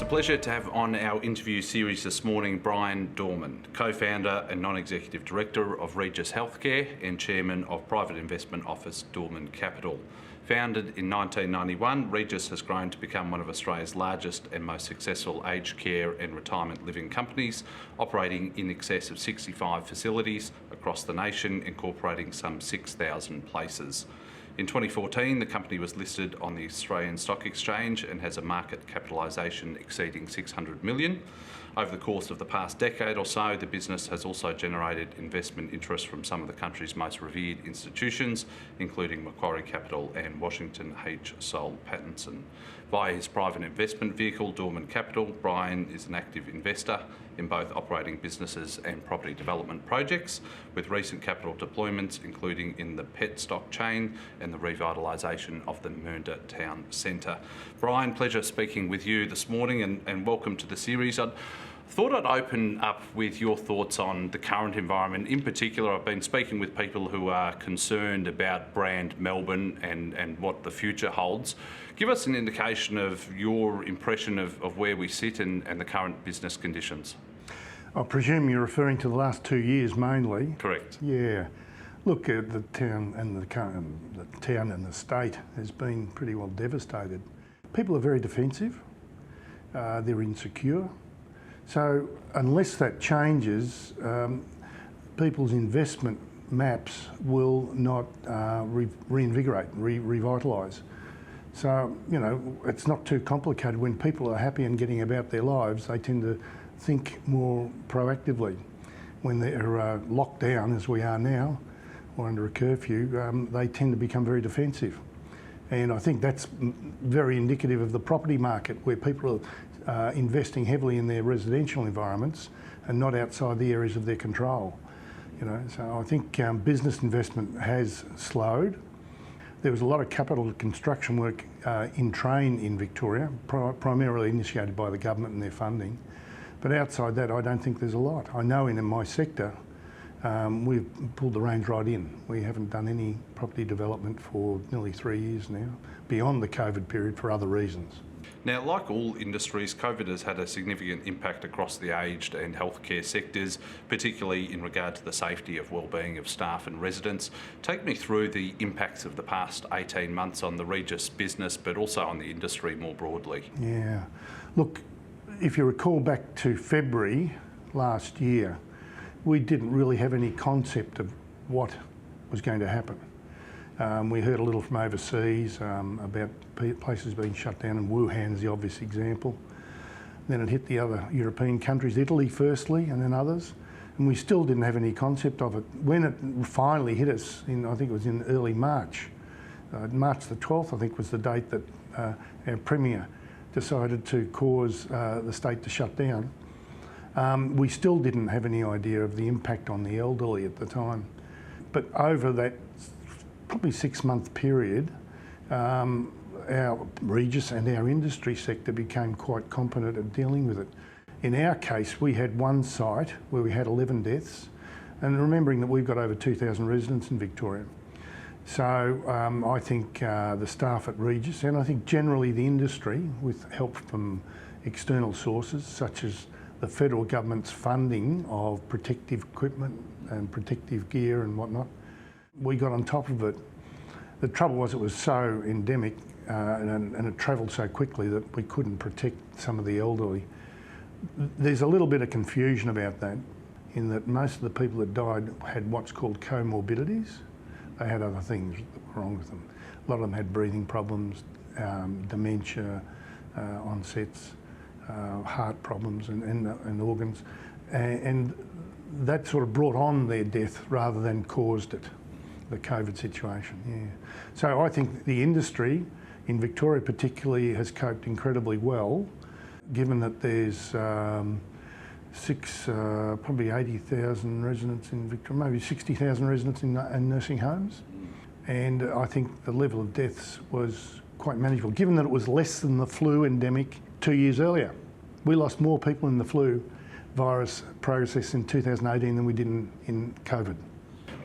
a pleasure to have on our interview series this morning Bryan Dorman, co-founder and non-executive director of Regis Healthcare and chairman of private investment office Dorman Capital. Founded in 1991, Regis has grown to become one of Australia's largest and most successful aged care and retirement living companies, operating in excess of 65 facilities across the nation, incorporating some 6,000 places. In 2014, the company was listed on the Australian Stock Exchange and has a market capitalisation exceeding $600 million. Over the course of the past decade or so, the business has also generated investment interest from some of the country's most revered institutions, including Macquarie Capital and Washington H. Soul Pattinson. Via his private investment vehicle, Dorman Capital, Bryan is an active investor in both operating businesses and property development projects, with recent capital deployments including in the PETstock chain and the revitalisation of the Mernda Town Centre. Bryan, pleasure speaking with you this morning and welcome to the series. I thought I'd open up with your thoughts on the current environment. In particular, I've been speaking with people who are concerned about brand Melbourne and what the future holds. Give us an indication of your impression of where we sit and the current business conditions. I presume you're referring to the last 2 years mainly. Correct. Yeah. Look, the town and the state has been pretty well devastated. People are very defensive. They're insecure. So unless that changes, people's investment maps will not reinvigorate, revitalise. So, you know, it's not too complicated. When people are happy and getting about their lives, they tend to think more proactively. When they're locked down, as we are now, or under a curfew, they tend to become very defensive. And I think that's very indicative of the property market, where people are investing heavily in their residential environments and not outside the areas of their control. You know, so I think business investment has slowed. There was a lot of capital construction work in train in Victoria, primarily initiated by the government and their funding. But outside that, I don't think there's a lot. I know in my sector, we've pulled the reins right in. We haven't done any property development for nearly 3 years now, beyond the COVID period for other reasons. Now, like all industries, COVID has had a significant impact across the aged and healthcare sectors, particularly in regard to the safety of wellbeing of staff and residents. Take me through the impacts of the past 18 months on the Regis business, but also on the industry more broadly. Yeah. Look, if you recall back to February last year, we didn't really have any concept of what was going to happen. We heard a little from overseas about places being shut down, and Wuhan's the obvious example. Then it hit the other European countries, Italy firstly, and then others, and we still didn't have any concept of it. When it finally hit us, I think it was in early March, March the 12th, I think was the date that our Premier decided to cause the state to shut down. We still didn't have any idea of the impact on the elderly at the time. But over that probably 6-month period, our Regis and our industry sector became quite competent at dealing with it. In our case, we had one site where we had 11 deaths, and remembering that we've got over 2,000 residents in Victoria. So I think the staff at Regis, and I think generally the industry, with help from external sources such as the federal government's funding of protective equipment and protective gear and whatnot, we got on top of it. The trouble was it was so endemic and it travelled so quickly that we couldn't protect some of the elderly. There's a little bit of confusion about that, in that most of the people that died had what's called comorbidities. They had other things that were wrong with them. A lot of them had breathing problems, dementia, onsets, heart problems and organs, and that sort of brought on their death rather than caused it, the COVID situation. Yeah. So I think the industry in Victoria particularly has coped incredibly well, given that there's probably 80,000 residents in Victoria, maybe 60,000 residents in nursing homes. And I think the level of deaths was quite manageable, given that it was less than the flu endemic 2 years earlier. We lost more people in the flu virus process in 2018 than we did in COVID.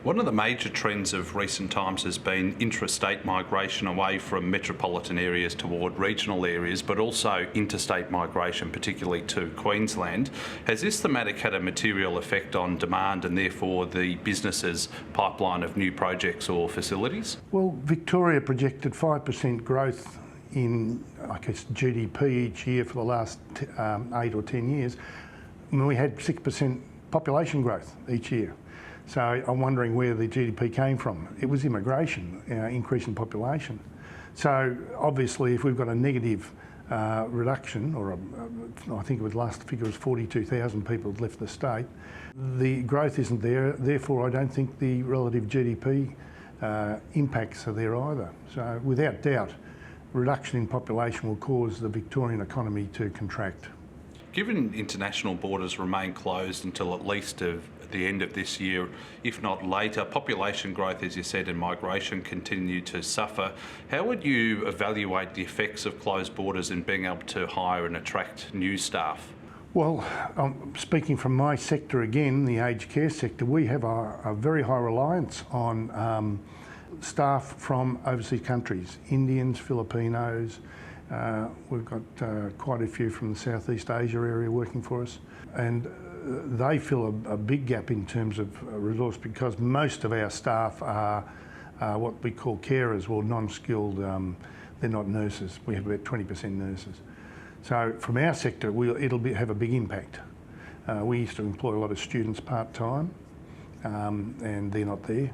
One of the major trends of recent times has been intrastate migration away from metropolitan areas toward regional areas, but also interstate migration, particularly to Queensland. Has this thematic had a material effect on demand and therefore the business's pipeline of new projects or facilities? Well, Victoria projected 5% growth in, I guess, GDP each year for the last 8 or 10 years. And we had 6% population growth each year. So I'm wondering where the GDP came from. It was immigration, increase in population. So obviously if we've got a negative reduction, or I think the last figure was 42,000 people had left the state, the growth isn't there, therefore I don't think the relative GDP impacts are there either. So without doubt, reduction in population will cause the Victorian economy to contract. Given international borders remain closed until at least the end of this year, if not later, population growth, as you said, and migration continue to suffer. How would you evaluate the effects of closed borders in being able to hire and attract new staff? Well, speaking from my sector again, the aged care sector, we have a very high reliance on staff from overseas countries, Indians, Filipinos. We've got quite a few from the Southeast Asia area working for us, and they fill a big gap in terms of resource, because most of our staff are what we call carers, or non-skilled. They're not nurses. We have about 20% nurses. So from our sector, it'll have a big impact. We used to employ a lot of students part-time, and they're not there.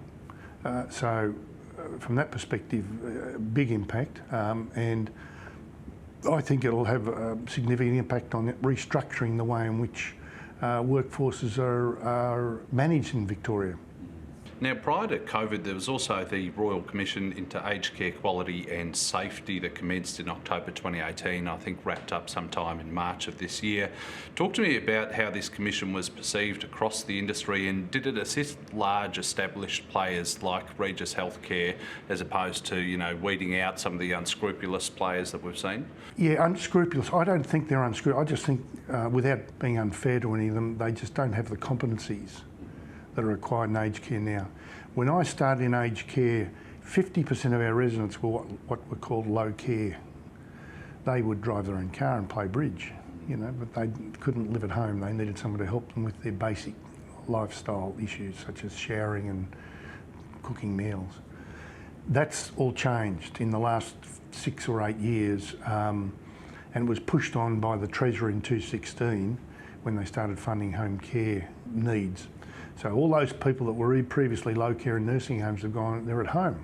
So from that perspective, big impact, and I think it'll have a significant impact on restructuring the way in which workforces are managed in Victoria. Now, prior to COVID, there was also the Royal Commission into Aged Care Quality and Safety that commenced in October 2018, I think wrapped up sometime in March of this year. Talk to me about how this commission was perceived across the industry, and did it assist large established players like Regis Healthcare as opposed to, weeding out some of the unscrupulous players that we've seen? Yeah, unscrupulous. I don't think they're unscrupulous. I just think, without being unfair to any of them, they just don't have the competencies that are required in aged care now. When I started in aged care, 50% of our residents were what were called low care. They would drive their own car and play bridge, but they couldn't live at home. They needed someone to help them with their basic lifestyle issues, such as showering and cooking meals. That's all changed in the last 6 or 8 years, and it was pushed on by the Treasurer in 2016 when they started funding home care needs. So all those people that were previously low care in nursing homes have gone, they're at home.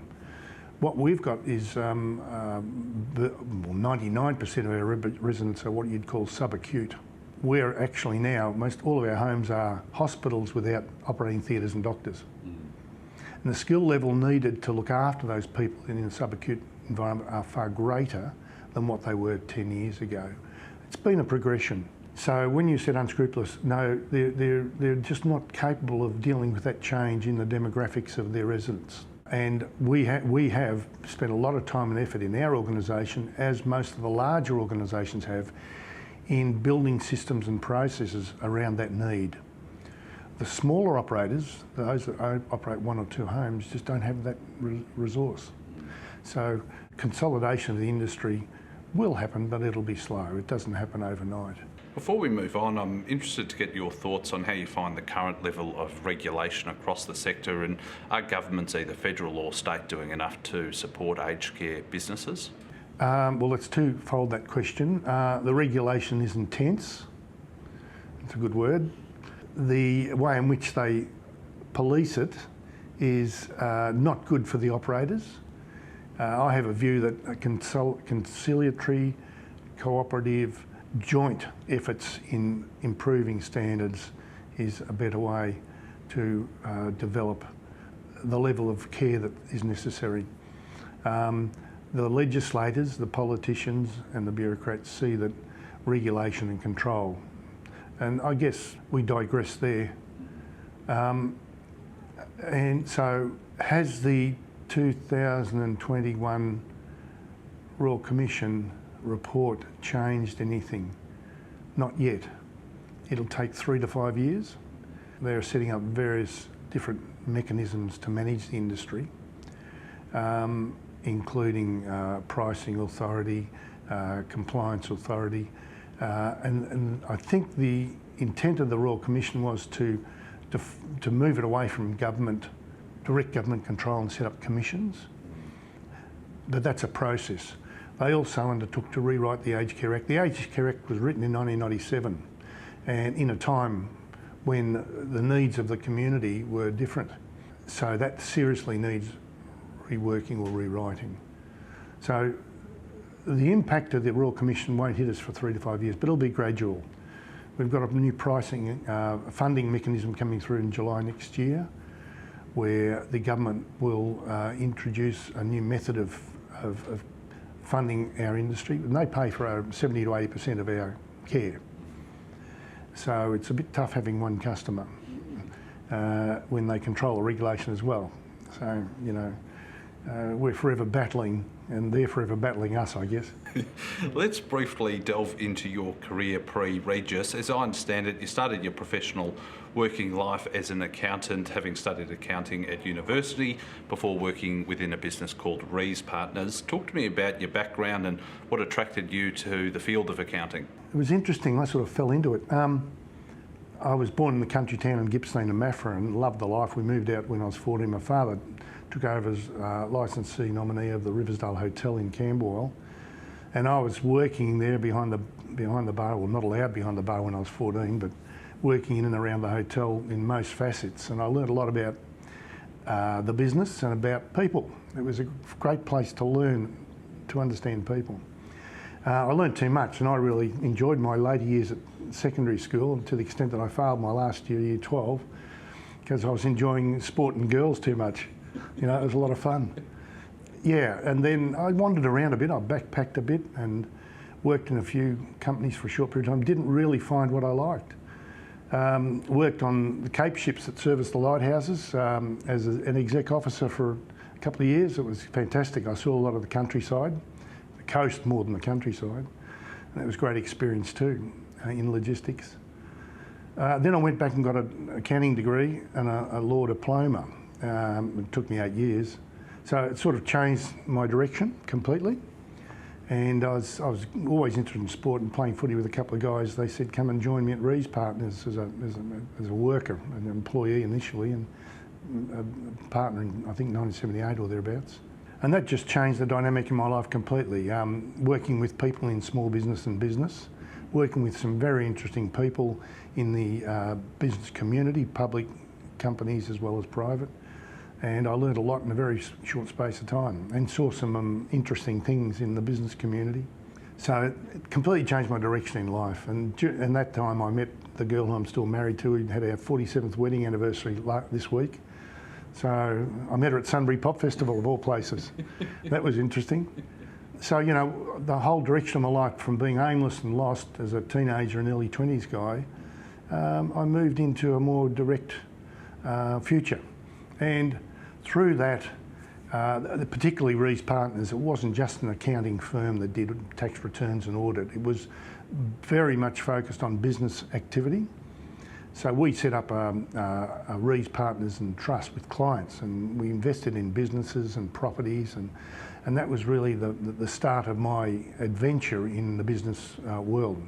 What we've got is 99% of our residents are what you'd call subacute. We're actually now, all of our homes are hospitals without operating theatres and doctors. And the skill level needed to look after those people in a subacute environment are far greater than what they were 10 years ago. It's been a progression. So when you said unscrupulous, no, they're just not capable of dealing with that change in the demographics of their residents. And we have spent a lot of time and effort in our organisation, as most of the larger organisations have, in building systems and processes around that need. The smaller operators, those that operate 1 or 2 homes, just don't have that resource. So consolidation of the industry will happen, but it'll be slow. It doesn't happen overnight. Before we move on, I'm interested to get your thoughts on how you find the current level of regulation across the sector, and are governments, either federal or state, doing enough to support aged care businesses? Well, it's twofold, that question. The regulation is intense. It's a good word. The way in which they police it is not good for the operators. I have a view that a conciliatory, cooperative, joint efforts in improving standards is a better way to develop the level of care that is necessary. The legislators, the politicians and the bureaucrats see that regulation and control. And I guess we digress there. And so has the 2021 Royal Commission report changed anything? Not yet. It'll take 3 to 5 years. They're setting up various different mechanisms to manage the industry, including pricing authority, compliance authority, and I think the intent of the Royal Commission was to move it away from direct government control and set up commissions. But that's a process. They also undertook to rewrite the Aged Care Act. The Aged Care Act was written in 1997, and in a time when the needs of the community were different. So that seriously needs reworking or rewriting. So the impact of the Royal Commission won't hit us for 3 to 5 years, but it'll be gradual. We've got a new pricing funding mechanism coming through in July next year, where the government will introduce a new method of funding our industry, and they pay for 70 to 80% of our care. So it's a bit tough having one customer when they control the regulation as well. So, you know, we're forever battling, and they're forever battling us, I guess. Let's briefly delve into your career pre-Regis. As I understand it, you started your professional working life as an accountant, having studied accounting at university before working within a business called Rees Partners. Talk to me about your background and what attracted you to the field of accounting. It was interesting. I sort of fell into it. I was born in the country town in Gippsland and Maffra and loved the life. We moved out when I was 14. My father took over as licensee nominee of the Riversdale Hotel in Camberwell, and I was working there behind the bar, well, not allowed behind the bar when I was 14, but working in and around the hotel in most facets, and I learned a lot about the business and about people. It was a great place to learn, to understand people. I learned too much, and I really enjoyed my later years at secondary school, to the extent that I failed my last year, year 12, because I was enjoying sport and girls too much. You know, it was a lot of fun. Yeah, and then I wandered around a bit. I backpacked a bit and worked in a few companies for a short period of time. Didn't really find what I liked. Worked on the Cape ships that serviced the lighthouses as an exec officer for a couple of years. It was fantastic. I saw a lot of the countryside, the coast more than the countryside. And it was a great experience too in logistics. Then I went back and got an accounting degree and a law diploma. It took me 8 years. So it sort of changed my direction completely. And I was always interested in sport and playing footy with a couple of guys. They said, come and join me at Rees Partners as a worker, an employee initially, and a partner in, I think, 1978 or thereabouts. And that just changed the dynamic in my life completely. Working with people in small business and business, working with some very interesting people in the business community, public companies as well as private. And I learned a lot in a very short space of time and saw some interesting things in the business community. So it completely changed my direction in life. And that time I met the girl who I'm still married to. We had our 47th wedding anniversary this week. So I met her at Sunbury Pop Festival of all places. That was interesting. So, you know, the whole direction of my life, from being aimless and lost as a teenager and early 20s guy, I moved into a more direct future. And through that, particularly Rees Partners, it wasn't just an accounting firm that did tax returns and audit. It was very much focused on business activity. So we set up a Rees Partners and Trust with clients, and we invested in businesses and properties, and that was really the start of my adventure in the business world,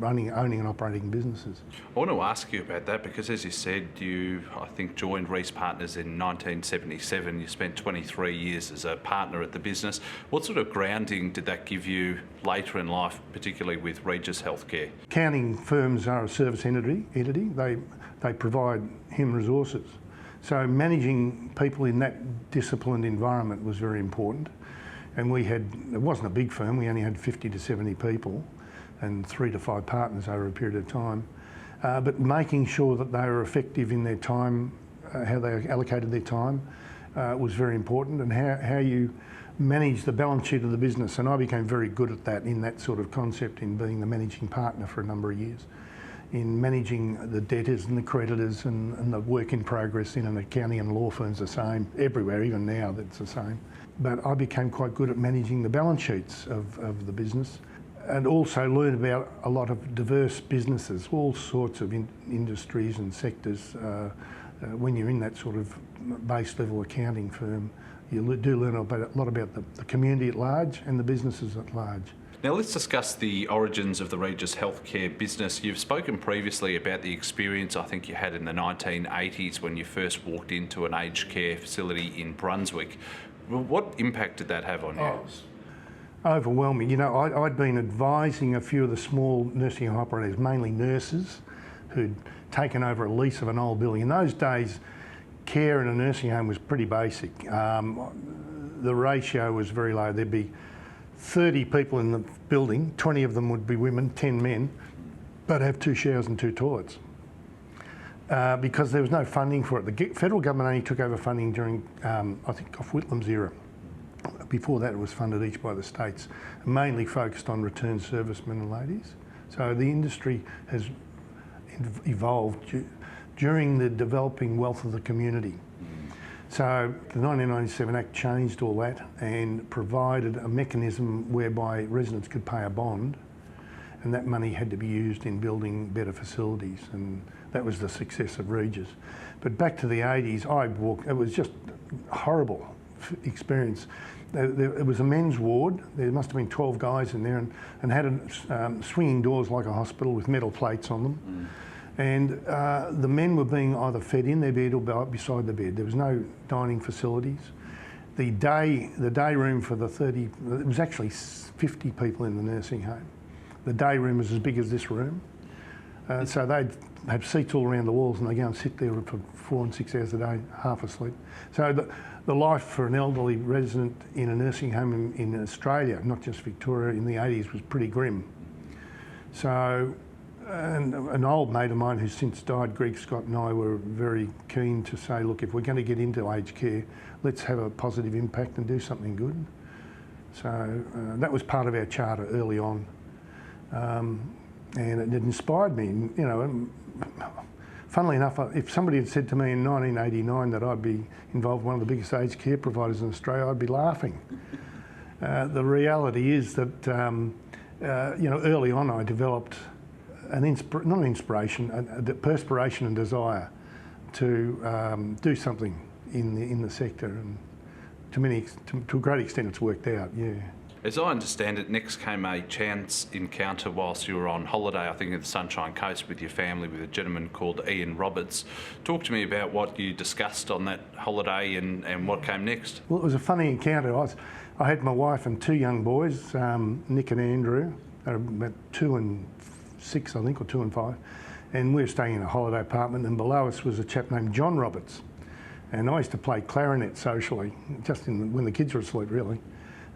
owning and operating businesses. I want to ask you about that because, as you said, you, I think, joined Rees Partners in 1977. You spent 23 years as a partner at the business. What sort of grounding did that give you later in life, particularly with Regis Healthcare? Accounting firms are a service entity. They provide human resources. So managing people in that disciplined environment was very important. And it wasn't a big firm, we only had 50 to 70 people and 3 to 5 partners over a period of time. But making sure that they were effective in their time, how they allocated their time, was very important, and how you manage the balance sheet of the business. And I became very good at that, in that sort of concept, in being the managing partner for a number of years, in managing the debtors and the creditors and the work in progress in an accounting and law firm's the same, everywhere, even now it's the same. But I became quite good at managing the balance sheets of the business, and also learned about a lot of diverse businesses, all sorts of industries and sectors, when you're in that sort of base level accounting firm, you do learn a lot about the community at large and the businesses at large. Now let's discuss the origins of the Regis Healthcare business. You've spoken previously about the experience I think you had in the 1980s when you first walked into an aged care facility in Brunswick. What impact did that have on you? Overwhelming. You know, I'd been advising a few of the small nursing home operators, mainly nurses, who'd taken over a lease of an old building. In those days, care in a nursing home was pretty basic. The ratio was very low. There'd be 30 people in the building, 20 of them would be women, 10 men, but have 2 showers and 2 toilets. Because there was no funding for it. The federal government only took over funding during, I think, off Whitlam's era. Before that, it was funded each by the states, mainly focused on returned servicemen and ladies. So the industry has evolved during the developing wealth of the community. So the 1997 Act changed all that and provided a mechanism whereby residents could pay a bond, and that money had to be used in building better facilities, and that was the success of Regis. But back to the 80s, it was just a horrible experience. It was a men's ward. There must have been 12 guys in there and had swinging doors like a hospital with metal plates on them. And the men were being either fed in their bed or beside the bed. There was no dining facilities. The day room for the 30, it was actually 50 people in the nursing home. The day room was as big as this room. So they'd have seats all around the walls and they go and sit there for 4 and 6 hours a day, half asleep. So the life for an elderly resident in a nursing home in Australia, not just Victoria, in the 80s was pretty grim. So an old mate of mine who's since died, Greg Scott, and I were very keen to say, look, if we're going to get into aged care, let's have a positive impact and do something good. So that was part of our charter early on. And it inspired me, you know. Funnily enough, if somebody had said to me in 1989 that I'd be involved in one of the biggest aged care providers in Australia, I'd be laughing. The reality is that, you know, early on I developed a perspiration and desire to do something in the sector, and to a great extent it's worked out, yeah. As I understand it, next came a chance encounter whilst you were on holiday, I think in the Sunshine Coast with your family, with a gentleman called Ian Roberts. Talk to me about what you discussed on that holiday and what came next. Well, it was a funny encounter. I had my wife and 2 young boys, Nick and Andrew. They were about 2 and 6, I think, or 2 and 5. And we were staying in a holiday apartment, and below us was a chap named John Roberts. And I used to play clarinet socially, just when the kids were asleep, really.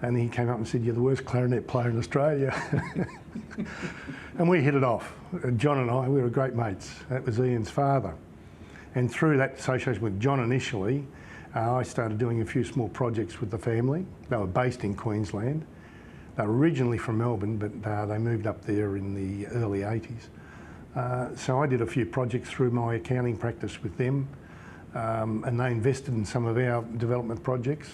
And he came up and said, "You're the worst clarinet player in Australia." And we hit it off. John and I, we were great mates. That was Ian's father. And through that association with John initially, I started doing a few small projects with the family. They were based in Queensland. They were originally from Melbourne, but they moved up there in the early 80s. So I did a few projects through my accounting practice with them, and they invested in some of our development projects.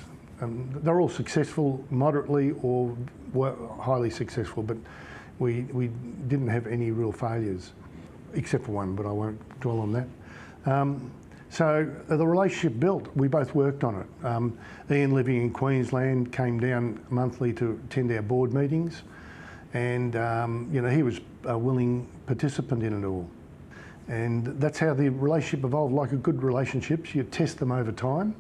They're all successful, moderately or highly successful, but we didn't have any real failures, except for one, but I won't dwell on that. So the relationship built. We both worked on it. Ian, living in Queensland, came down monthly to attend our board meetings, and you know, he was a willing participant in it all. And that's how the relationship evolved. Like a good relationships, you test them over time.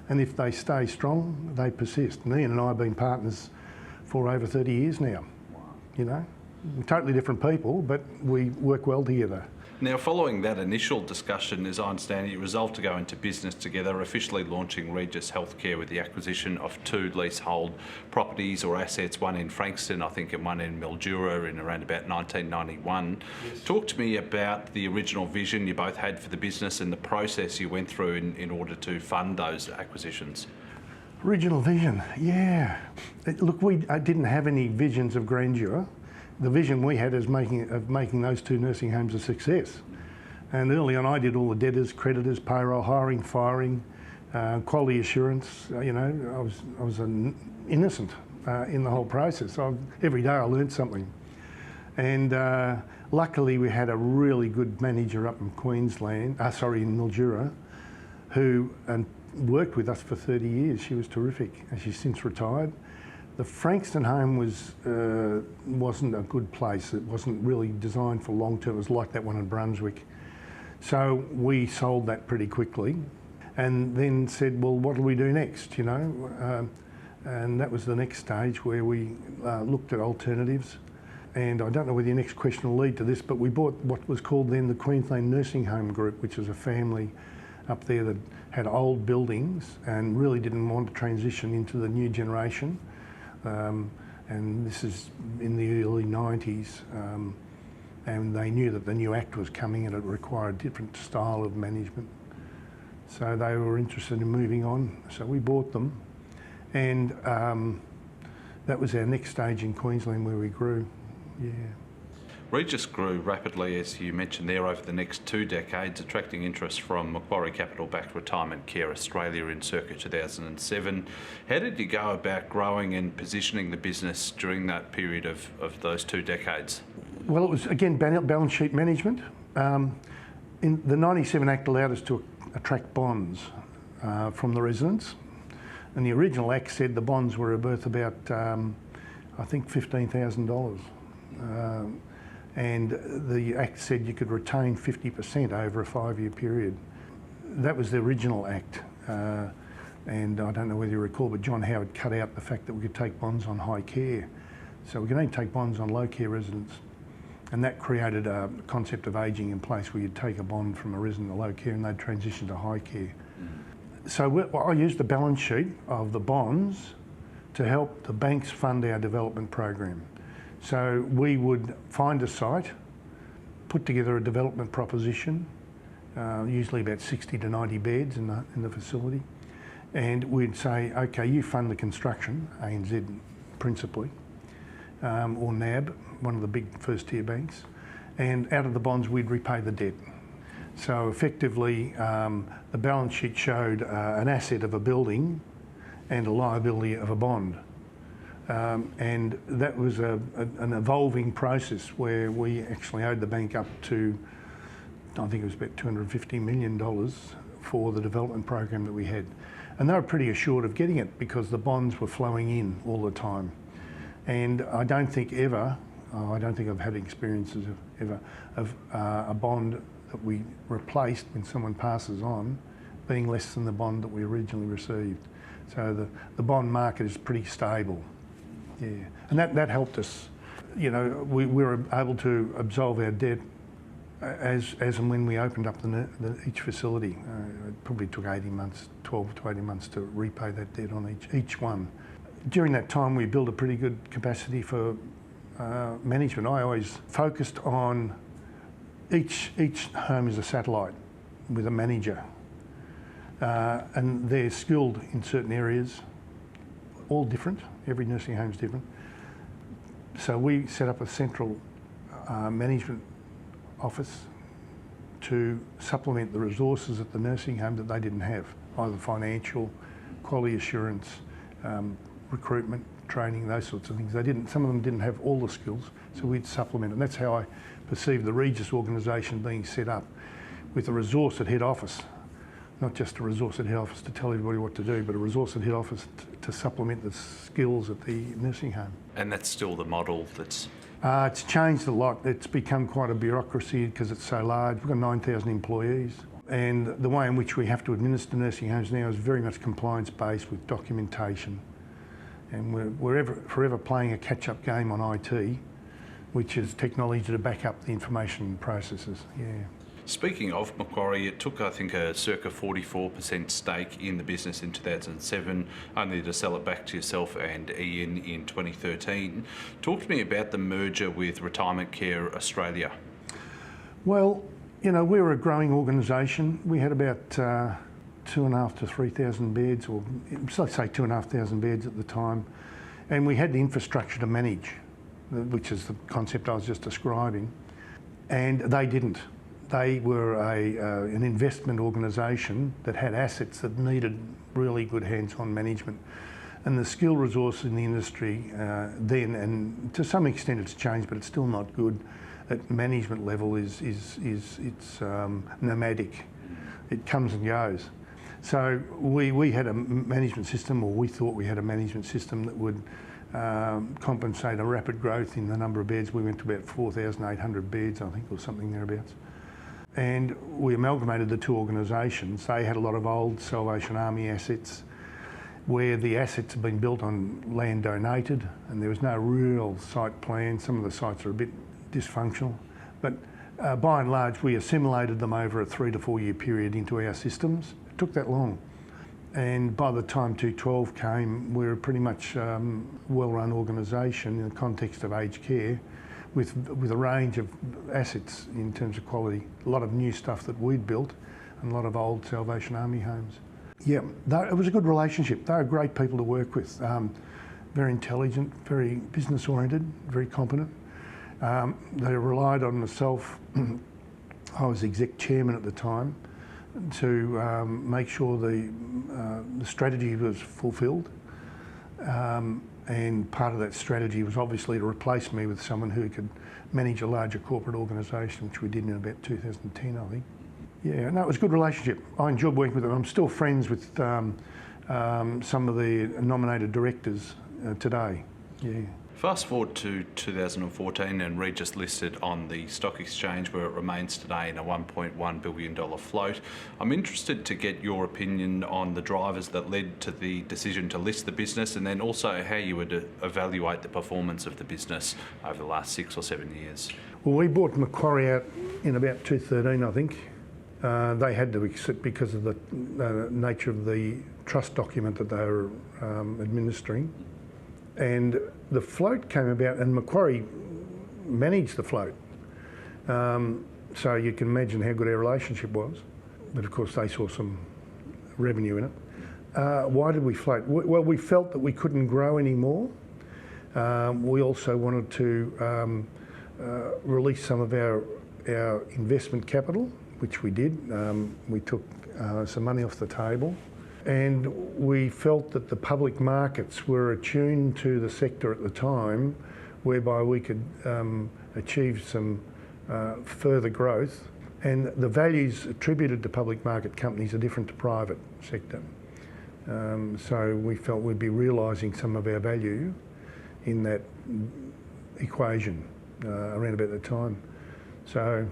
And if they stay strong, they persist. And Ian and I have been partners for over 30 years now. Wow. You know, we're totally different people, but we work well together. Now, following that initial discussion, as I understand it, you resolved to go into business together, officially launching Regis Healthcare with the acquisition of 2 leasehold properties or assets, one in Frankston, I think, and one in Mildura in around about 1991. Yes. Talk to me about the original vision you both had for the business and the process you went through in order to fund those acquisitions. Original vision, yeah. Look, we didn't have any visions of grandeur. The vision we had is making those 2 nursing homes a success. And early on I did all the debtors, creditors, payroll, hiring, firing, quality assurance. You know, I was an innocent in the whole process. Every day I learned something. And luckily we had a really good manager up in Queensland, in Mildura, who worked with us for 30 years. She was terrific, and she's since retired. The Frankston home wasn't a good place. It wasn't really designed for long term. It was like that one in Brunswick. So we sold that pretty quickly, and then said, well, what do we do next, you know? And that was the next stage where we looked at alternatives. And I don't know whether your next question will lead to this, but we bought what was called then the Queensland Nursing Home Group, which was a family up there that had old buildings and really didn't want to transition into the new generation. And this is in the early 90s. And they knew that the new Act was coming and it required a different style of management. So they were interested in moving on, so we bought them. And that was our next stage in Queensland where we grew, yeah. Regis grew rapidly, as you mentioned there, over the next 2 decades, attracting interest from Macquarie Capital-backed Retirement Care Australia in circa 2007. How did you go about growing and positioning the business during that period of those 2 decades? Well, it was, again, balance sheet management. In the 97 Act allowed us to attract bonds from the residents. And the original Act said the bonds were worth about, I think, $15,000. And the Act said you could retain 50% over a 5-year period. That was the original Act. And I don't know whether you recall, but John Howard cut out the fact that we could take bonds on high care. So we could only take bonds on low care residents. And that created a concept of ageing in place where you'd take a bond from a resident of low care and they'd transition to high care. So I used the balance sheet of the bonds to help the banks fund our development program. So we would find a site, put together a development proposition, usually about 60 to 90 beds in the facility, and we'd say, okay, you fund the construction, ANZ principally, or NAB, one of the big first tier banks, and out of the bonds we'd repay the debt. So effectively the balance sheet showed an asset of a building and a liability of a bond. And that was an evolving process where we actually owed the bank up to, I think it was about $250 million for the development program that we had. And they were pretty assured of getting it because the bonds were flowing in all the time. And I don't think I've had experiences of a bond that we replaced when someone passes on being less than the bond that we originally received. So the bond market is pretty stable. Yeah, and that helped us. You know, we were able to absolve our debt as and when we opened up each facility. It probably took 12 to 18 months to repay that debt on each one. During that time, we built a pretty good capacity for management. I always focused on each home is a satellite with a manager, and they're skilled in certain areas, all different. Every nursing home is different. So we set up a central management office to supplement the resources at the nursing home that they didn't have, either financial, quality assurance, recruitment, training, those sorts of things. Some of them didn't have all the skills, so we'd supplement it. And that's how I perceived the Regis organisation being set up, with a resource at head office. Not just a resource at head office to tell everybody what to do, but a resource at head office to supplement the skills at the nursing home. And that's still the model that's... It's changed a lot. It's become quite a bureaucracy because it's so large. We've got 9,000 employees. And the way in which we have to administer nursing homes now is very much compliance-based with documentation. And we're forever playing a catch-up game on IT, which is technology to back up the information processes, yeah. Speaking of Macquarie, it took, I think, a circa 44% stake in the business in 2007, only to sell it back to yourself and Ian in 2013. Talk to me about the merger with Retirement Care Australia. Well, you know, we were a growing organisation. We had about 2,500 to 3,000 beds, or let's say 2,500 beds at the time, and we had the infrastructure to manage, which is the concept I was just describing, and they didn't. They were an investment organisation that had assets that needed really good hands-on management. And the skill resource in the industry then, and to some extent it's changed, but it's still not good, at management level it's nomadic. It comes and goes. So we had a management system, or we thought we had a management system that would compensate a rapid growth in the number of beds. We went to about 4,800 beds, I think, or something thereabouts. And we amalgamated the two organisations. They had a lot of old Salvation Army assets where the assets had been built on land donated and there was no real site plan. Some of the sites are a bit dysfunctional. But by and large, we assimilated them over a 3 to 4 year period into our systems. It took that long. And by the time 212 came, we were a pretty much well-run organisation in the context of aged care with a range of assets in terms of quality. A lot of new stuff that we'd built and a lot of old Salvation Army homes. Yeah, it was a good relationship. They were great people to work with. Very intelligent, very business-oriented, very competent. They relied on myself. I was exec chairman at the time, to make sure the strategy was fulfilled. And part of that strategy was obviously to replace me with someone who could manage a larger corporate organisation, which we did in about 2010, I think. Yeah, no, it was a good relationship. I enjoyed working with them. I'm still friends with some of the nominated directors today. Yeah. Fast forward to 2014 and Regis listed on the stock exchange where it remains today in a $1.1 billion float. I'm interested to get your opinion on the drivers that led to the decision to list the business, and then also how you would evaluate the performance of the business over the last 6 or 7 years. Well, we bought Macquarie out in about 2013, I think. They had to exit because of the nature of the trust document that they were administering. And the float came about, and Macquarie managed the float. So you can imagine how good our relationship was. But of course, they saw some revenue in it. Why did we float? Well, we felt that we couldn't grow anymore. We also wanted to release some of our investment capital, which we did. We took some money off the table. And we felt that the public markets were attuned to the sector at the time, whereby we could achieve some further growth. And the values attributed to public market companies are different to private sector. So we felt we'd be realising some of our value in that equation around about the time. So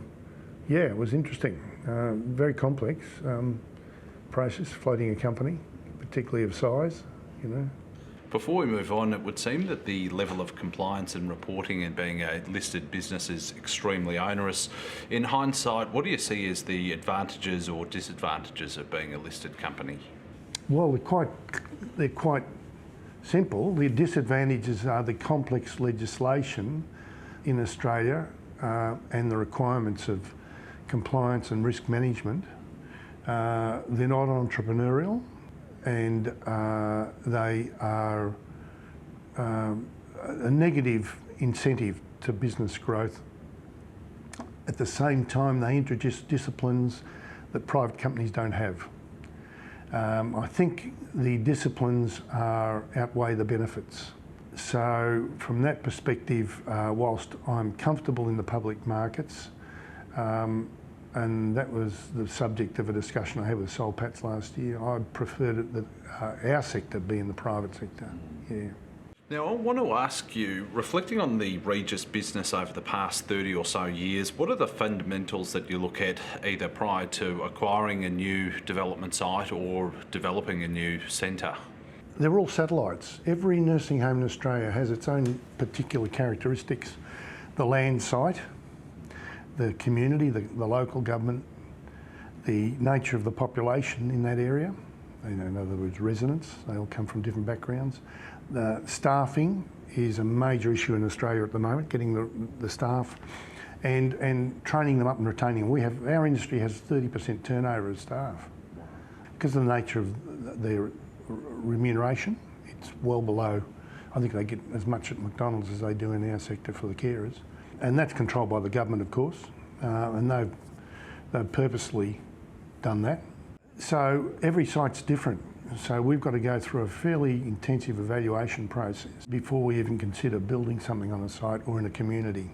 yeah, it was interesting, very complex. Process, floating a company, particularly of size, you know. Before we move on, it would seem that the level of compliance and reporting and being a listed business is extremely onerous. In hindsight, what do you see as the advantages or disadvantages of being a listed company? Well, they're quite simple. The disadvantages are the complex legislation in Australia and the requirements of compliance and risk management. They're not entrepreneurial, and they are a negative incentive to business growth. At the same time, they introduce disciplines that private companies don't have. I think the disciplines outweigh the benefits. So from that perspective, whilst I'm comfortable in the public markets, and that was the subject of a discussion I had with Sol Pats last year, I preferred that our sector be in the private sector, yeah. Now, I want to ask you, reflecting on the Regis business over the past 30 or so years, what are the fundamentals that you look at either prior to acquiring a new development site or developing a new centre? They're all satellites. Every nursing home in Australia has its own particular characteristics. The land site, the community, the local government, the nature of the population in that area, in other words, residents, they all come from different backgrounds. The staffing is a major issue in Australia at the moment, getting the staff and training them up and retaining them. Our industry has 30% turnover of staff. Because of the nature of their remuneration, it's well below. I think they get as much at McDonald's as they do in our sector for the carers. And that's controlled by the government, of course, and they've purposely done that. So every site's different. So we've got to go through a fairly intensive evaluation process before we even consider building something on a site or in a community.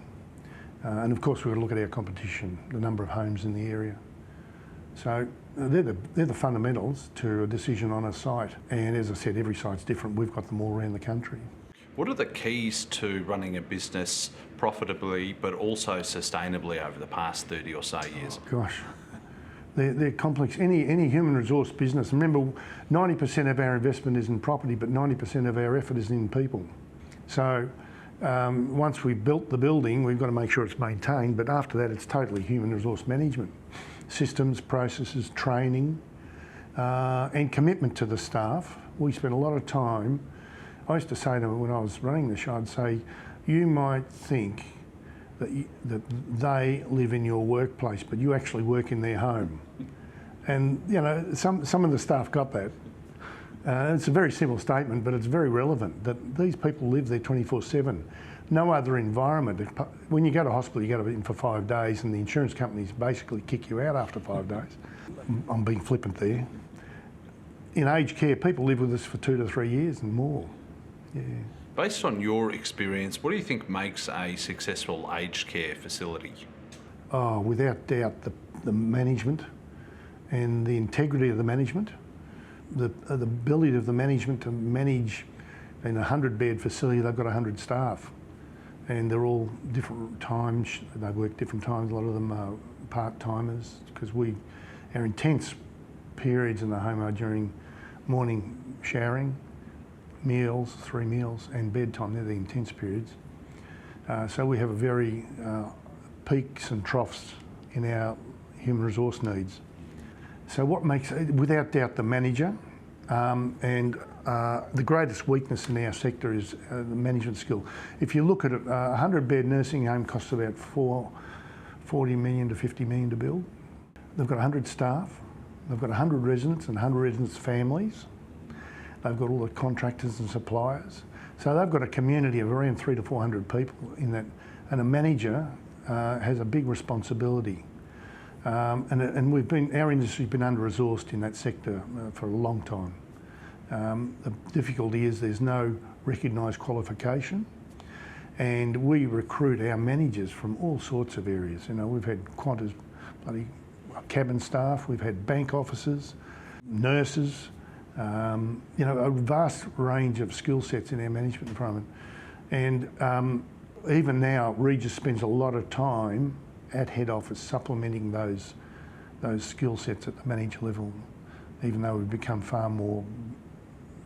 And of course, we've got to look at our competition, the number of homes in the area. So they're the fundamentals to a decision on a site. And as I said, every site's different. We've got them all around the country. What are the keys to running a business profitably but also sustainably over the past 30 or so years? Oh, gosh, they're complex. Any human resource business, remember 90% of our investment is in property, but 90% of our effort is in people. So once we've built the building, we've got to make sure it's maintained, but after that it's totally human resource management. Systems, processes, training, and commitment to the staff. We spend a lot of time. I used to say to them when I was running the show, I'd say, you might think that they live in your workplace, but you actually work in their home. And you know, some of the staff got that. It's a very simple statement, but it's very relevant that these people live there 24/7. No other environment. When you go to hospital, you go in for 5 days, and the insurance companies basically kick you out after 5 days. I'm being flippant there. In aged care, people live with us for 2 to 3 years and more. Yeah. Based on your experience, what do you think makes a successful aged care facility? Oh, without doubt, the management and the integrity of the management, the ability of the management to manage in a 100-bed facility. They've got 100 staff, and they're all different times. They work different times. A lot of them are part-timers because our intense periods in the home are during morning showering, meals, 3 meals, and bedtime. They're the intense periods. So we have a very peaks and troughs in our human resource needs. So what makes, without doubt, the manager, and the greatest weakness in our sector is the management skill. If you look at it, a 100-bed nursing home costs about 40 million to 50 million to build. They've got 100 staff, they've got 100 residents and 100 residents' families. They've got all the contractors and suppliers. So they've got a community of around 300 to 400 people in that, and a manager has a big responsibility. And our industry's been under-resourced in that sector for a long time. The difficulty is there's no recognised qualification, and we recruit our managers from all sorts of areas. You know, we've had Qantas, bloody cabin staff, we've had bank officers, nurses, you know, a vast range of skill sets in our management environment. And even now, Regis spends a lot of time at head office supplementing those skill sets at the manager level. Even though we've become far more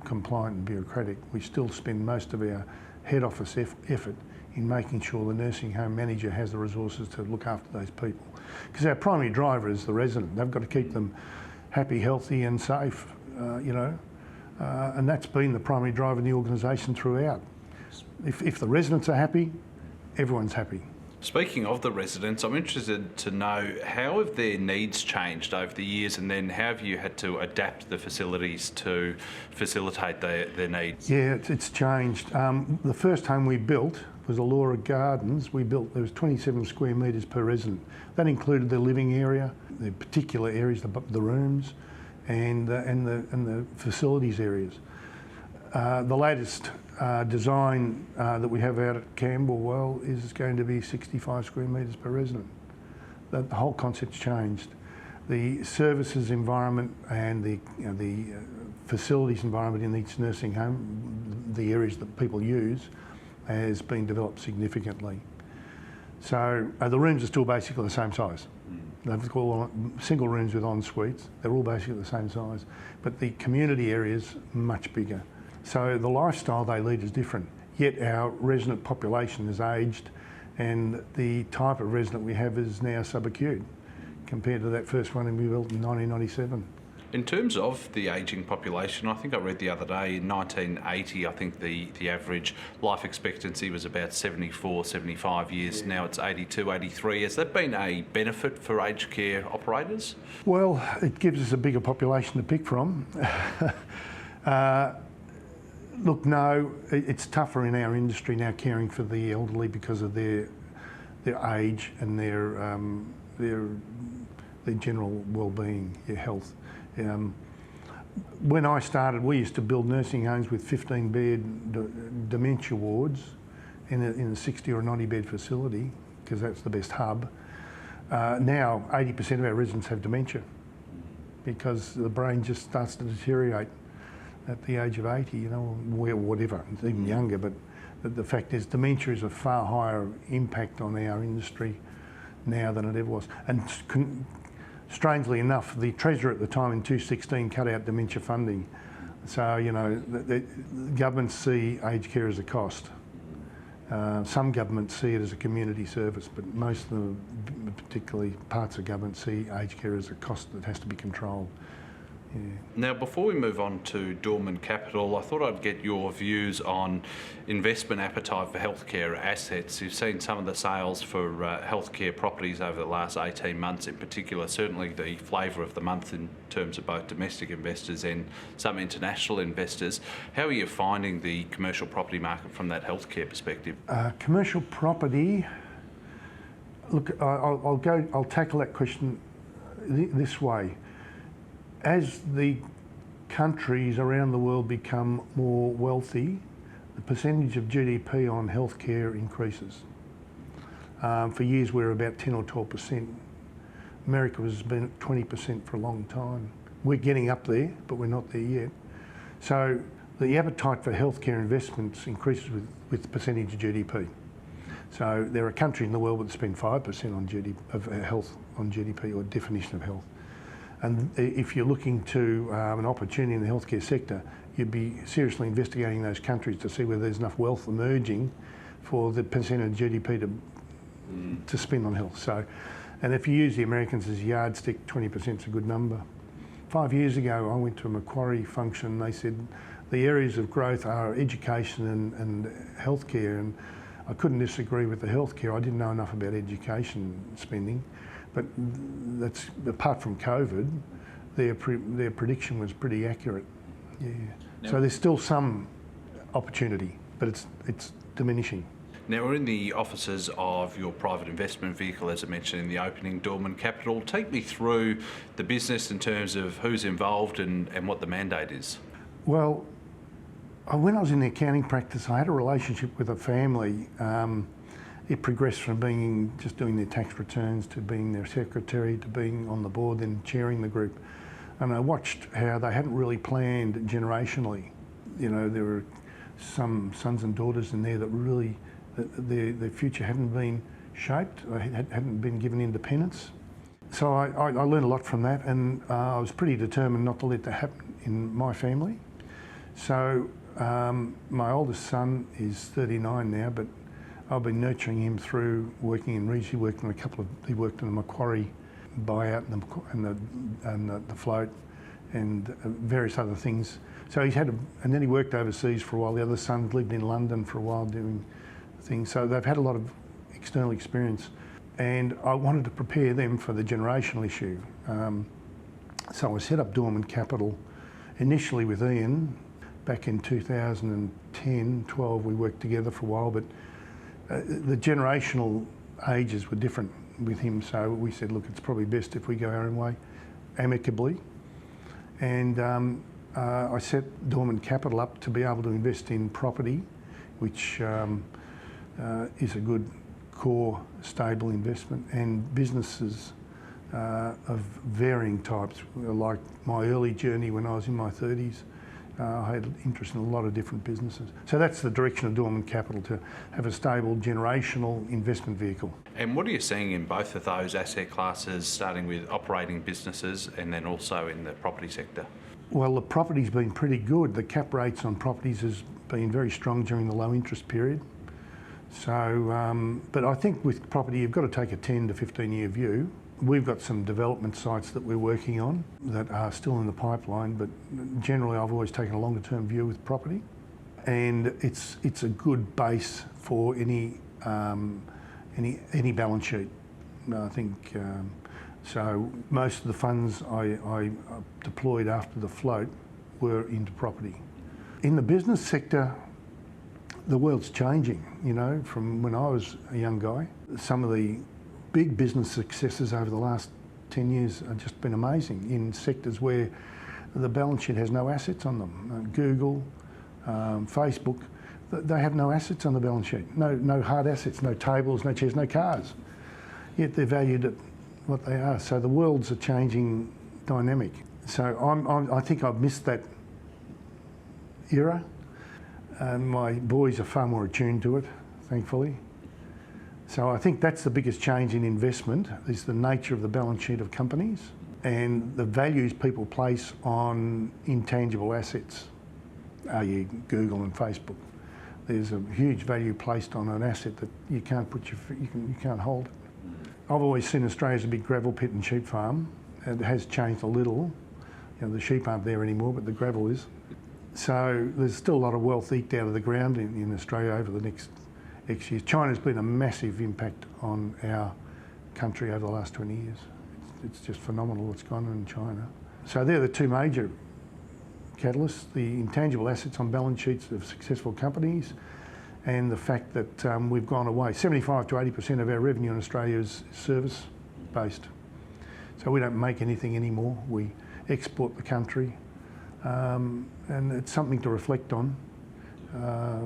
compliant and bureaucratic, we still spend most of our head office effort in making sure the nursing home manager has the resources to look after those people. Because our primary driver is the resident. They've got to keep them happy, healthy and safe, you know, and that's been the primary driver in the organisation throughout. If the residents are happy, everyone's happy. Speaking of the residents, I'm interested to know how have their needs changed over the years, and then how have you had to adapt the facilities to facilitate their needs? Yeah, it's changed. The first home we built was Allura Gardens. There was 27 square metres per resident. That included the living area, the particular areas, the rooms, and the facilities areas. The latest design that we have out at Camberwell is going to be 65 square metres per resident. The whole concept's changed. The services environment and the facilities environment in each nursing home, the areas that people use, has been developed significantly. So the rooms are still basically the same size. They've got all single rooms with en-suites. They're all basically the same size, but the community area's much bigger. So the lifestyle they lead is different, yet our resident population is aged, and the type of resident we have is now subacute compared to that first one we built in 1997. In terms of the ageing population, I think I read the other day in 1980, I think the average life expectancy was about 74, 75 years. Yeah. Now it's 82, 83. Has that been a benefit for aged care operators? Well, it gives us a bigger population to pick from. Look, no, it's tougher in our industry now caring for the elderly because of their age and their general well-being, their health. When I started, we used to build nursing homes with 15-bed dementia wards in a 60 or 90-bed facility because that's the best hub. Now, 80% of our residents have dementia. because the brain just starts to deteriorate at the age of 80, you know, or whatever, it's even younger. But the fact is, dementia is a far higher impact on our industry now than it ever was. And strangely enough, the Treasurer at the time in 2016 cut out dementia funding. So, you know, the governments see aged care as a cost. Some governments see it as a community service, but most of them, particularly parts of government, see aged care as a cost that has to be controlled. Yeah. Now, before we move on to Dorman Capital, I thought I'd get your views on investment appetite for healthcare assets. You've seen some of the sales for healthcare properties over the last 18 months in particular, certainly the flavour of the month in terms of both domestic investors and some international investors. How are you finding the commercial property market from that healthcare perspective? Commercial property, look, I'll tackle that question this way. As the countries around the world become more wealthy, the percentage of GDP on healthcare increases. For years we were about 10 or 12%. America has been at 20% for a long time. We're getting up there, but we're not there yet. So the appetite for healthcare investments increases with the percentage of GDP. So there are countries in the world that spend 5% on GDP, of health on GDP, or definition of health. And if you're looking to an opportunity in the healthcare sector, you'd be seriously investigating those countries to see whether there's enough wealth emerging for the percent of GDP to spend on health. So, and if you use the Americans as a yardstick, 20% is a good number. 5 years ago, I went to a Macquarie function. They said the areas of growth are education and healthcare, and I couldn't disagree with the healthcare. I didn't know enough about education spending. But that's, apart from COVID, their prediction was pretty accurate. Yeah. Now, so there's still some opportunity, but it's diminishing. Now, we're in the offices of your private investment vehicle, as I mentioned in the opening, Dorman Capital. Take me through the business in terms of who's involved and what the mandate is. Well, when I was in the accounting practice, I had a relationship with a family. It progressed from being just doing their tax returns to being their secretary to being on the board, then chairing the group. And I watched how they hadn't really planned generationally. You know, there were some sons and daughters in there that really, their future hadn't been shaped, hadn't been given independence. So I learned a lot from that, and I was pretty determined not to let that happen in my family. So my oldest son is 39 now, but I've been nurturing him through working in Regis. He worked in the Macquarie buyout and the float and various other things. So he's had, and then he worked overseas for a while. The other son lived in London for a while doing things. So they've had a lot of external experience, and I wanted to prepare them for the generational issue. So I set up Dorman Capital initially with Ian back in 2010, 12. We worked together for a while, but the generational ages were different with him, so we said, look, it's probably best if we go our own way, amicably. And I set Dorman Capital up to be able to invest in property, which is a good core, stable investment, and businesses of varying types. Like my early journey when I was in my 30s, I had interest in a lot of different businesses. So that's the direction of Dorman Capital, to have a stable generational investment vehicle. And what are you seeing in both of those asset classes, starting with operating businesses and then also in the property sector? Well, the property's been pretty good. The cap rates on properties has been very strong during the low interest period. So, but I think with property, you've got to take a 10 to 15 year view. We've got some development sites that we're working on that are still in the pipeline, but generally I've always taken a longer term view with property, and it's a good base for any balance sheet. I think so. Most of the funds I deployed after the float were into property. In the business sector, the world's changing. You know, from when I was a young guy, some of the big business successes over the last 10 years have just been amazing in sectors where the balance sheet has no assets on them. Google, Facebook, they have no assets on the balance sheet. No hard assets, no tables, no chairs, no cars. Yet they're valued at what they are. So the world's a changing dynamic. So I think I've missed that era. And my boys are far more attuned to it, thankfully. So I think that's the biggest change in investment, is the nature of the balance sheet of companies and the values people place on intangible assets, i.e. Google and Facebook. There's a huge value placed on an asset that you can't you can't hold it. I've always seen Australia as a big gravel pit and sheep farm. It has changed a little. You know, the sheep aren't there anymore, but the gravel is. So there's still a lot of wealth eked out of the ground in Australia over the next X years. China's been a massive impact on our country over the last 20 years. It's just phenomenal what's gone on in China. So they're the two major catalysts, the intangible assets on balance sheets of successful companies and the fact that we've gone away. 75 to 80% of our revenue in Australia is service-based. So we don't make anything anymore. We export the country. And it's something to reflect on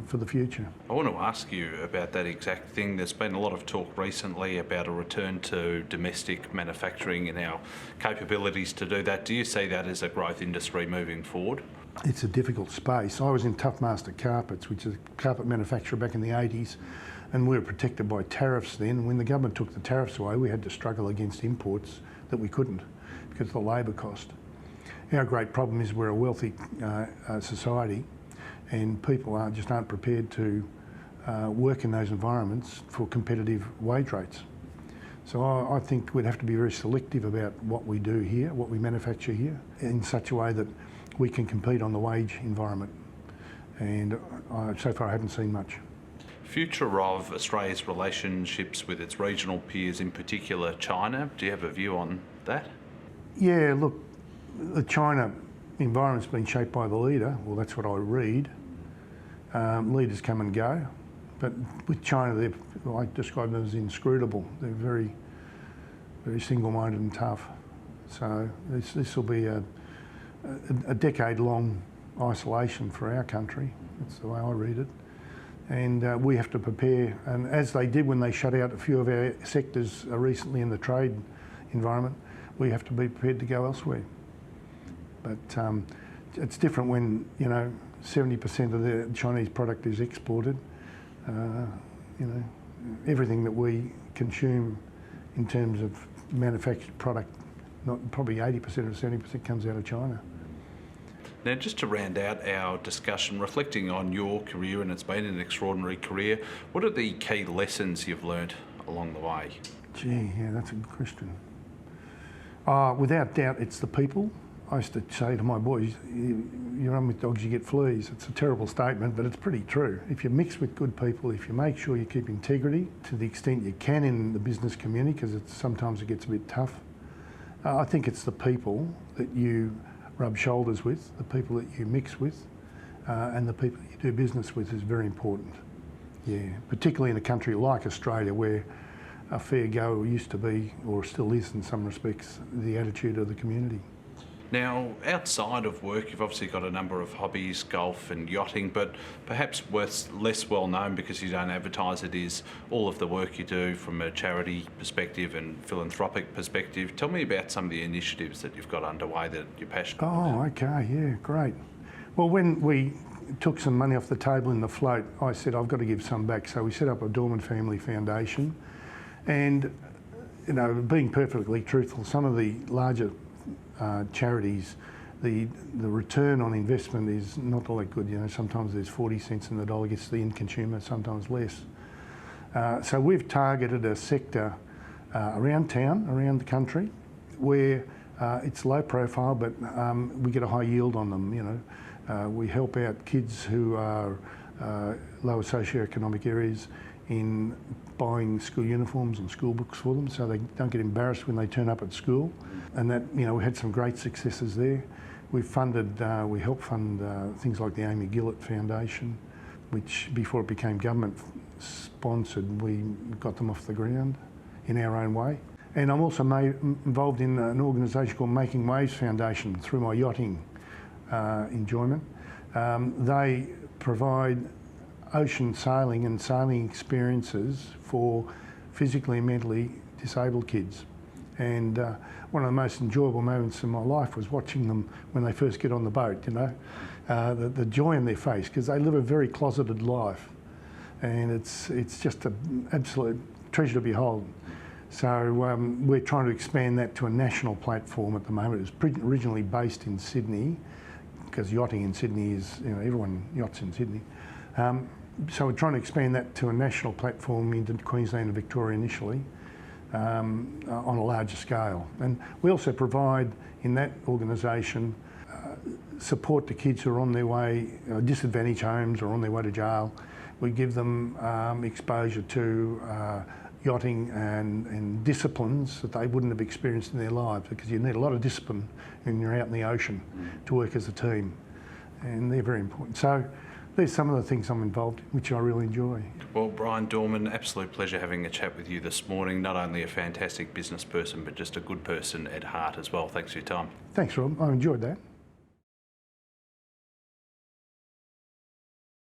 for the future. I want to ask you about that exact thing. There's been a lot of talk recently about a return to domestic manufacturing and our capabilities to do that. Do you see that as a growth industry moving forward? It's a difficult space. I was in Toughmaster Carpets, which is a carpet manufacturer back in the 80s, and we were protected by tariffs then. When the government took the tariffs away, we had to struggle against imports that we couldn't because of the labour cost. Our great problem is we're a wealthy society, and people just aren't prepared to work in those environments for competitive wage rates. So I think we'd have to be very selective about what we do here, what we manufacture here, in such a way that we can compete on the wage environment. And so far I haven't seen much. Future of Australia's relationships with its regional peers, in particular China, do you have a view on that? Yeah, look, the China environment's been shaped by the leader. Well, that's what I read. Leaders come and go, but with China, I describe them as inscrutable. They're very, very single-minded and tough. So this will be a decade-long isolation for our country. That's the way I read it. And we have to prepare, and as they did when they shut out a few of our sectors recently in the trade environment, we have to be prepared to go elsewhere. But it's different when, 70% of the Chinese product is exported. Everything that we consume in terms of manufactured product, probably 80% or 70% comes out of China. Now, just to round out our discussion, reflecting on your career, and it's been an extraordinary career, what are the key lessons you've learnt along the way? Gee, yeah, that's a good question. Without doubt, it's the people. I used to say to my boys, you run with dogs, you get fleas. It's a terrible statement, but it's pretty true. If you mix with good people, if you make sure you keep integrity to the extent you can in the business community, because sometimes it gets a bit tough, I think it's the people that you rub shoulders with, the people that you mix with, and the people that you do business with is very important. Yeah, particularly in a country like Australia, where a fair go used to be, or still is in some respects, the attitude of the community. Now, outside of work, you've obviously got a number of hobbies, golf and yachting, but perhaps less well known because you don't advertise it is all of the work you do from a charity perspective and philanthropic perspective. Tell me about some of the initiatives that you've got underway that you're passionate about. Oh, okay, yeah, great. Well, when we took some money off the table in the float, I said, I've got to give some back. So we set up a Dorman Family Foundation. And, being perfectly truthful, some of the larger charities, the return on investment is not all that good. Sometimes there's 40 cents in the dollar gets to the end consumer, sometimes less. So we've targeted a sector around town, around the country, where it's low profile, but we get a high yield on them. We help out kids who are lower socioeconomic areas in buying school uniforms and school books for them so they don't get embarrassed when they turn up at school. And that, we had some great successes there. We helped fund things like the Amy Gillett Foundation, which before it became government sponsored, we got them off the ground in our own way. And I'm also involved in an organisation called Making Waves Foundation through my yachting enjoyment. They provide ocean sailing and sailing experiences for physically and mentally disabled kids. And one of the most enjoyable moments in my life was watching them when they first get on the boat, you know, the joy in their face, because they live a very closeted life. And it's just an absolute treasure to behold. So we're trying to expand that to a national platform at the moment. It was originally based in Sydney, because yachting in Sydney is, you know, everyone yachts in Sydney. So we're trying to expand that to a national platform into Queensland and Victoria initially, on a larger scale. And we also provide in that organisation support to kids who are on their way, disadvantaged homes or on their way to jail. We give them exposure to yachting and disciplines that they wouldn't have experienced in their lives, because you need a lot of discipline when you're out in the ocean to work as a team, and they're very important. So there's some of the things I'm involved in, which I really enjoy. Well, Bryan Dorman, absolute pleasure having a chat with you this morning. Not only a fantastic business person, but just a good person at heart as well. Thanks for your time. Thanks, Rob. I enjoyed that.